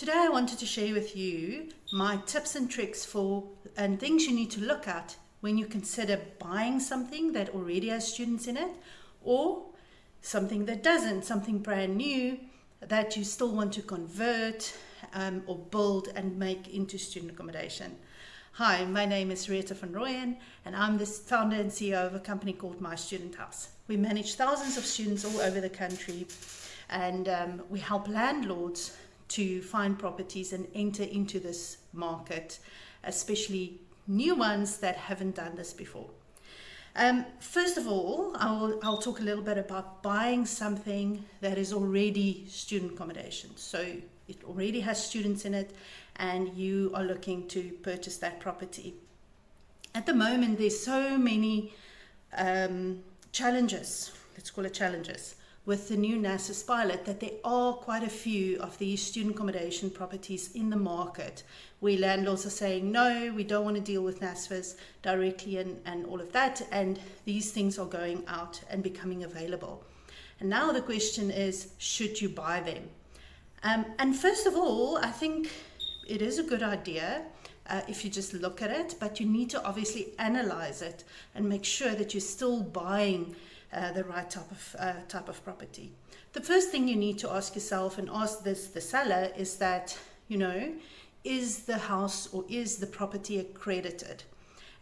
Today I wanted to share with you my tips and tricks and things you need to look at when you consider buying something that already has students in it, or something that doesn't, something brand new that you still want to convert or build and make into student accommodation. Hi, my name is Rita van Rooyen and I'm the founder and CEO of a company called My Student House. We manage thousands of students all over the country, and we help landlords to find properties and enter into this market, especially new ones that haven't done this before. First of all, I'll talk a little bit about buying something that is already student accommodation. So it already has students in it and you are looking to purchase that property. At the moment, there's so many challenges, let's call it challenges, with the new NSFAS pilot, that there are quite a few of these student accommodation properties in the market where landlords are saying, no, we don't want to deal with NSFAS directly and all of that, and these things are going out and becoming available. And now the question is, should you buy them? And first of all, I think it is a good idea if you just look at it, but you need to obviously analyze it and make sure that you're still buying the right type of property. The first thing you need to ask yourself, and ask the seller, is that, is the house or is the property accredited?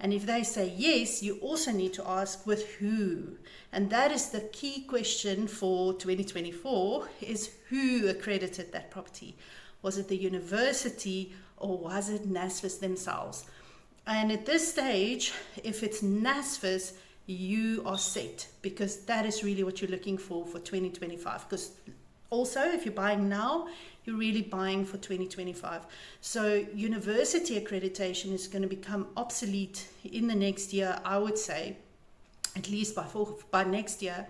And if they say yes, you also need to ask with who. And that is the key question for 2024, is who accredited that property? Was it the university or was it NSFAS themselves? And at this stage, if it's NSFAS, you are set, because that is really what you're looking for 2025. Because also, if you're buying now, you're really buying for 2025. So university accreditation is going to become obsolete in the next year, I would say, at least by next year.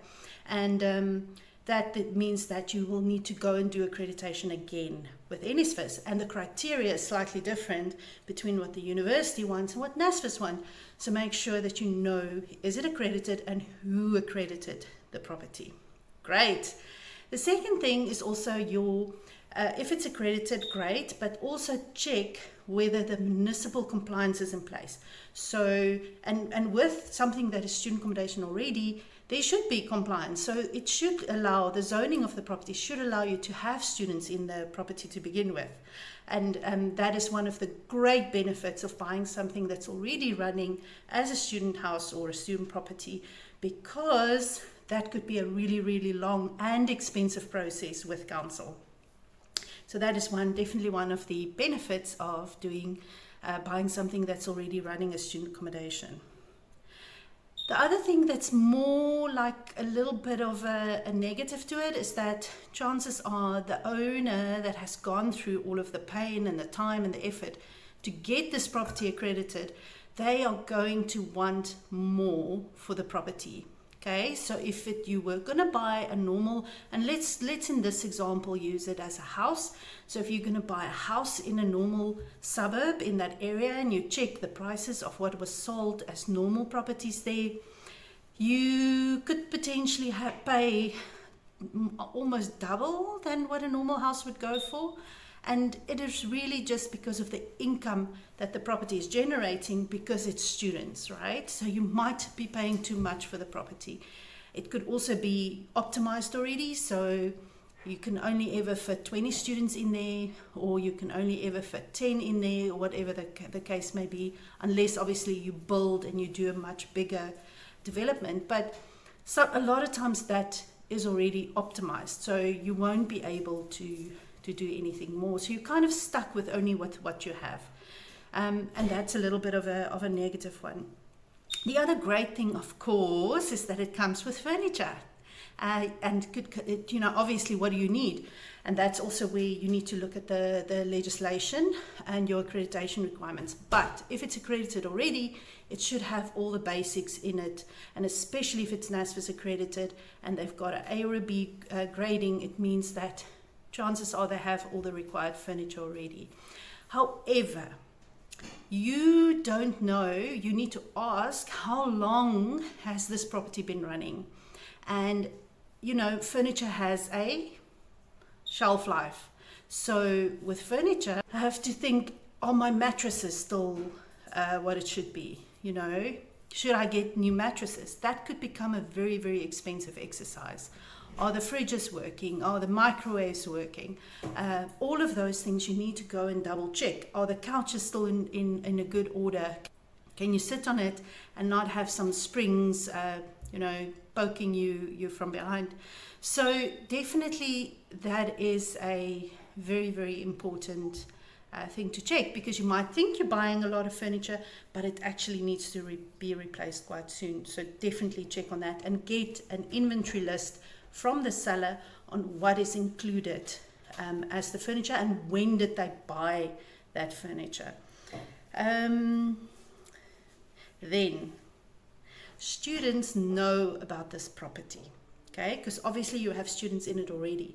And that means that you will need to go and do accreditation again with NSFAS, and the criteria is slightly different between what the university wants and what NSFAS want. So make sure that you know, is it accredited and who accredited the property. Great. The second thing is also if it's accredited, great, but also check whether the municipal compliance is in place. So, and with something that is student accommodation already, there should be compliance. So it should allow, the zoning of the property should allow you to have students in the property to begin with. And that is one of the great benefits of buying something that's already running as a student house or a student property, because that could be a really, really long and expensive process with council. So that is definitely one of the benefits of buying something that's already running as student accommodation. The other thing that's more like a little bit of a negative to it is that chances are the owner that has gone through all of the pain and the time and the effort to get this property accredited, they are going to want more for the property. Okay, so if you were going to buy a normal, and let's in this example use it as a house. So if you're going to buy a house in a normal suburb in that area and you check the prices of what was sold as normal properties there, you could potentially pay almost double than what a normal house would go for. And it is really just because of the income that the property is generating, because it's students, right? So you might be paying too much for the property. It could also be optimized already, so you can only ever fit 20 students in there, or you can only ever fit 10 in there, or whatever the case may be, unless obviously you build and you do a much bigger development. But so a lot of times that is already optimized, so you won't be able to do anything more. So you're kind of stuck with only what you have. And that's a little bit of a negative one. The other great thing, of course, is that it comes with furniture. And obviously, what do you need? And that's also where you need to look at the legislation and your accreditation requirements. But if it's accredited already, it should have all the basics in it. And especially if it's NSFAS accredited and they've got an A or a B grading, it means that chances are they have all the required furniture already. However, you don't know, you need to ask, how long has this property been running? And, furniture has a shelf life. So with furniture, I have to think, are my mattresses still what it should be? You know, should I get new mattresses? That could become a very, very expensive exercise. Are the fridges working? Are the microwaves working? All of those things you need to go and double check. Are the couches still in a good order? Can you sit on it and not have some springs, poking you from behind? So definitely that is a very, very important thing to check, because you might think you're buying a lot of furniture, but it actually needs to be replaced quite soon. So definitely check on that and get an inventory list from the seller on what is included as the furniture and when did they buy that furniture. Then students know about this property, okay, because obviously you have students in it already.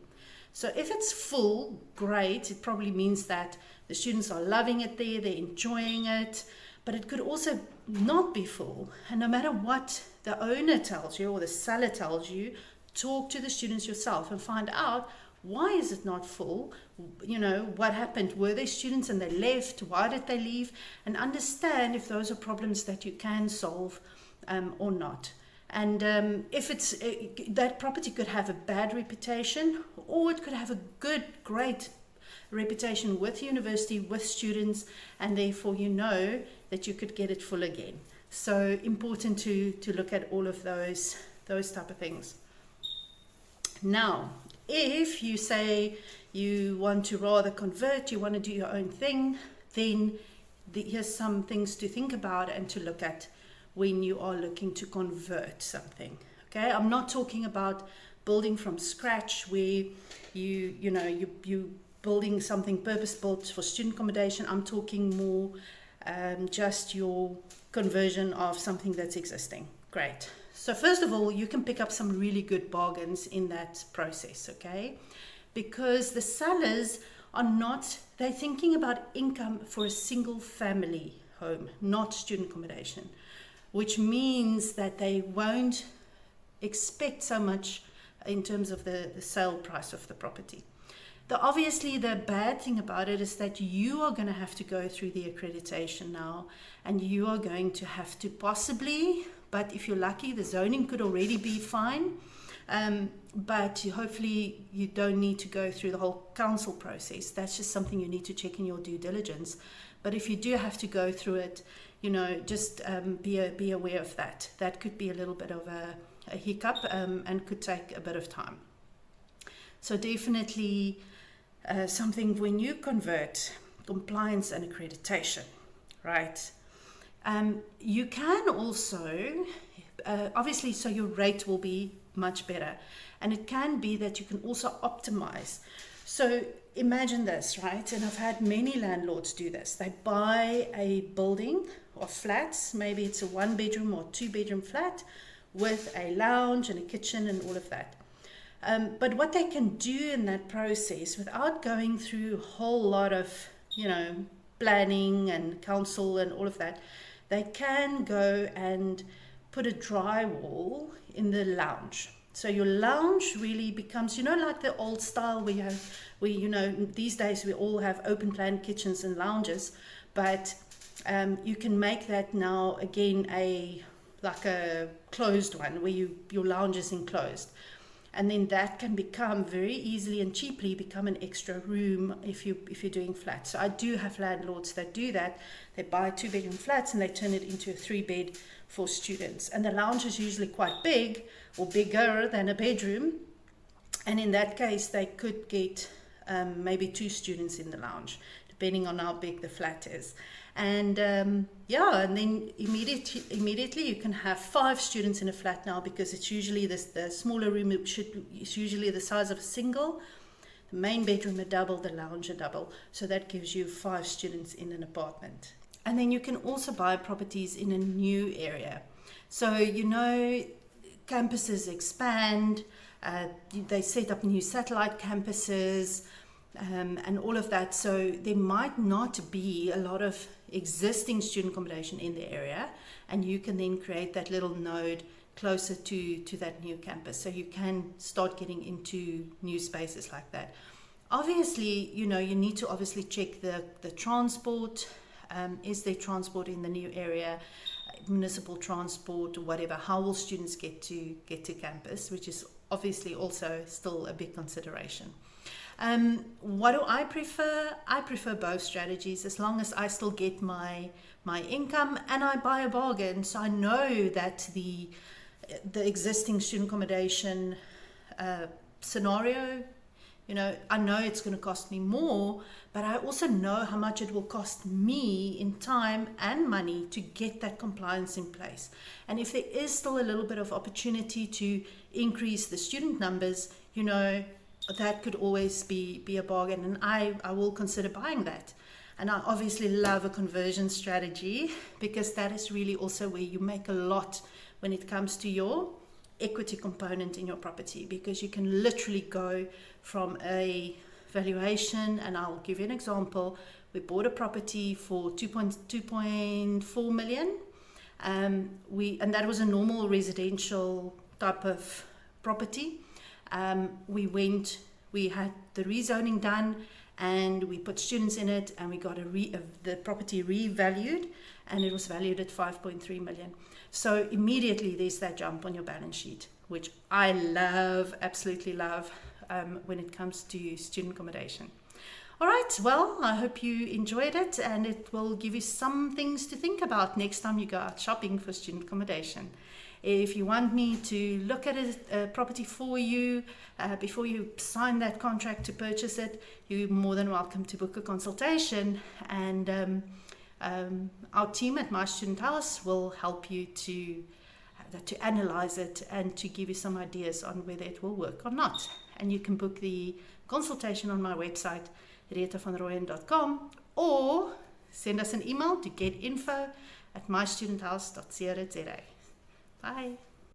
So if it's full, great, it probably means that the students are loving it there, they're enjoying it, but it could also not be full. And no matter what the owner tells you or the seller tells you, talk to the students yourself and find out, why is it not full? You know, what happened? Were there students and they left? Why did they leave? And understand if those are problems that you can solve or not. And if it's that property could have a bad reputation, or it could have a good, great reputation with university, with students, and therefore you know that you could get it full again. So important to look at all of those type of things. Now, if you say you want to rather convert, you want to do your own thing, then here's some things to think about and to look at when you are looking to convert something. Okay, I'm not talking about building from scratch where you building something purpose-built for student accommodation. I'm talking more just your conversion of something that's existing. Great. So first of all, you can pick up some really good bargains in that process, okay? Because the sellers they're thinking about income for a single family home, not student accommodation, which means that they won't expect so much in terms of the sale price of the property. Obviously, the bad thing about it is that you are going to have to go through the accreditation now, and you are going to have to possibly, but if you're lucky, the zoning could already be fine, but hopefully you don't need to go through the whole council process. That's just something you need to check in your due diligence. But if you do have to go through it, just be aware of that. That could be a little bit of a hiccup and could take a bit of time. So definitely something when you convert, compliance and accreditation, right? You can also, obviously, so your rate will be much better. And it can be that you can also optimize. So imagine this, right? And I've had many landlords do this. They buy a building of flats, maybe it's a 1-bedroom or 2-bedroom flat with a lounge and a kitchen and all of that. But what they can do in that process, without going through a whole lot of, planning and council and all of that, they can go and put a drywall in the lounge. So your lounge really becomes, like the old style these days we all have open plan kitchens and lounges, but you can make that now again like a closed one where your lounge is enclosed. And then that can become very easily and cheaply become an extra room if you're doing flats. So I do have landlords that do that. They buy 2-bedroom flats and they turn it into a 3-bed for students. And the lounge is usually quite big or bigger than a bedroom. And in that case, they could get maybe 2 students in the lounge, depending on how big the flat is. And and then immediately you can have 5 students in a flat now, because it's usually the smaller room is usually the size of a single, the main bedroom a double, the lounge a double. So that gives you 5 students in an apartment. And then you can also buy properties in a new area. So campuses expand, they set up new satellite campuses, and all of that. So there might not be a lot of existing student accommodation in the area, and you can then create that little node closer to that new campus. So you can start getting into new spaces like that. Obviously, you need to obviously check the transport. Is there transport in the new area, municipal transport or whatever? How will students get to campus, which is obviously also still a big consideration. What do I prefer? I prefer both strategies, as long as I still get my income and I buy a bargain. So I know that the existing student accommodation scenario, I know it's going to cost me more, but I also know how much it will cost me in time and money to get that compliance in place. And if there is still a little bit of opportunity to increase the student numbers, that could always be a bargain, and I will consider buying that. And I obviously love a conversion strategy, because that is really also where you make a lot when it comes to your equity component in your property, because you can literally go from a valuation, and I'll give you an example. We bought a property for 2.4 million, and that was a normal residential type of property. We had the rezoning done, and we put students in it, and we got the property revalued, and it was valued at 5.3 million. So immediately there's that jump on your balance sheet, which I love, absolutely love, when it comes to student accommodation. All right, well, I hope you enjoyed it, and it will give you some things to think about next time you go out shopping for student accommodation. If you want me to look at a property for you before you sign that contract to purchase it, you're more than welcome to book a consultation, and our team at My Student House will help you to analyze it and to give you some ideas on whether it will work or not. And you can book the consultation on my website, retavanrooyen.com, or send us an email to getinfo@mystudenthouse.co.za. Bye.